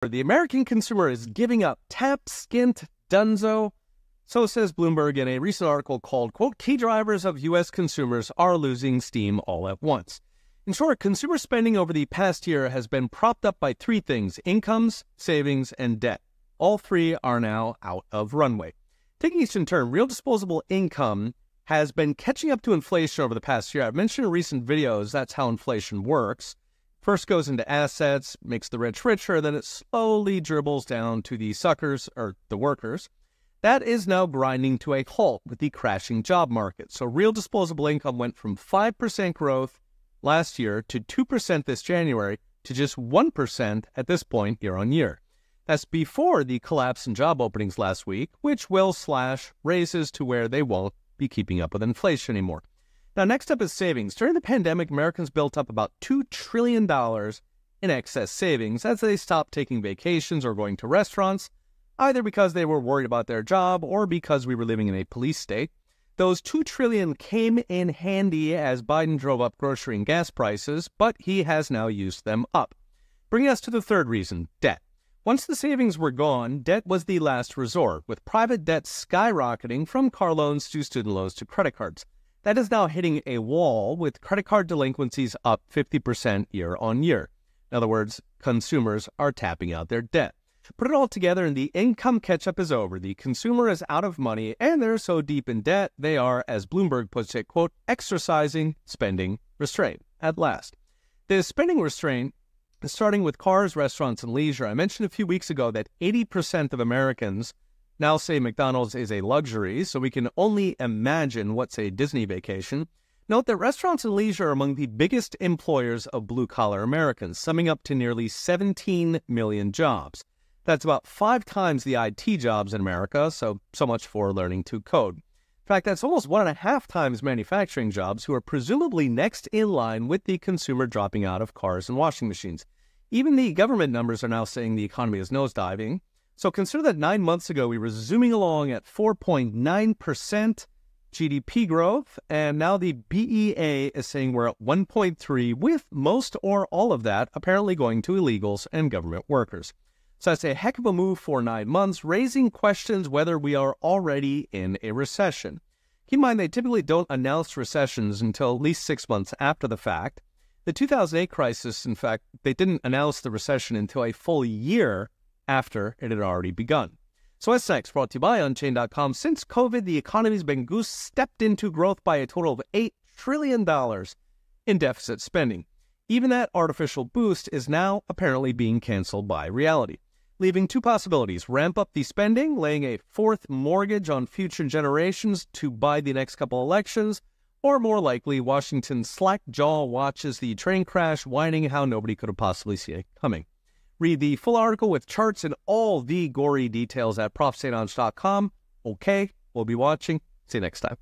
The American consumer is giving up. Tap, skint, dunzo. So says Bloomberg in a recent article called, quote, Key Drivers of U.S. Consumers Are Losing Steam All at Once. In short, consumer spending over the past year has been propped up by three things: incomes, savings, and debt. All three are now out of runway. Taking each in turn, real disposable income has been catching up to inflation over the past year. I've mentioned in recent videos that's how inflation works. First goes into assets, makes the rich richer, then it slowly dribbles down to the suckers, or the workers. That is now grinding to a halt with the crashing job market. So real disposable income went from 5% growth last year to 2% this January to just 1% at this point year on year. That's before the collapse in job openings last week, which will slash raises to where they won't be keeping up with inflation anymore. Now, next up is savings. During the pandemic, Americans built up about $2 trillion in excess savings as they stopped taking vacations or going to restaurants, either because they were worried about their job or because we were living in a police state. Those $2 trillion came in handy as Biden drove up grocery and gas prices, but he has now used them up. Bringing us to the third reason, debt. Once the savings were gone, debt was the last resort, with private debt skyrocketing from car loans to student loans to credit cards. That is now hitting a wall, with credit card delinquencies up 50% year on year. In other words, consumers are tapping out their debt. Put it all together and the income catch-up is over. The consumer is out of money and they're so deep in debt, they are, as Bloomberg puts it, quote, exercising spending restraint at last. The spending restraint is starting with cars, restaurants, and leisure. I mentioned a few weeks ago that 80% of Americans now say McDonald's is a luxury, so we can only imagine what's a Disney vacation. Note that restaurants and leisure are among the biggest employers of blue-collar Americans, summing up to nearly 17 million jobs. That's about 5 times the IT jobs in America, so much for learning to code. In fact, that's almost 1.5 times manufacturing jobs, who are presumably next in line with the consumer dropping out of cars and washing machines. Even the government numbers are now saying the economy is nosediving. So consider that 9 months ago we were zooming along at 4.9% GDP growth, and now the BEA is saying we're at 1.3%, with most or all of that apparently going to illegals and government workers. So that's a heck of a move for 9 months, raising questions whether we are already in a recession. Keep in mind, they typically don't announce recessions until at least 6 months after the fact. The 2008 crisis, in fact, they didn't announce the recession until a full year after it had already begun. So what's next? Brought to you by Unchained.com. Since COVID, the economy's been goose-stepped into growth by a total of $8 trillion in deficit spending. Even that artificial boost is now apparently being canceled by reality, leaving two possibilities: ramp up the spending, laying a fourth mortgage on future generations to buy the next couple elections, or more likely, Washington's slack jaw watches the train crash, whining how nobody could have possibly seen it coming. Read the full article with charts and all the gory details at profsatange.com. Okay, we'll be watching. See you next time.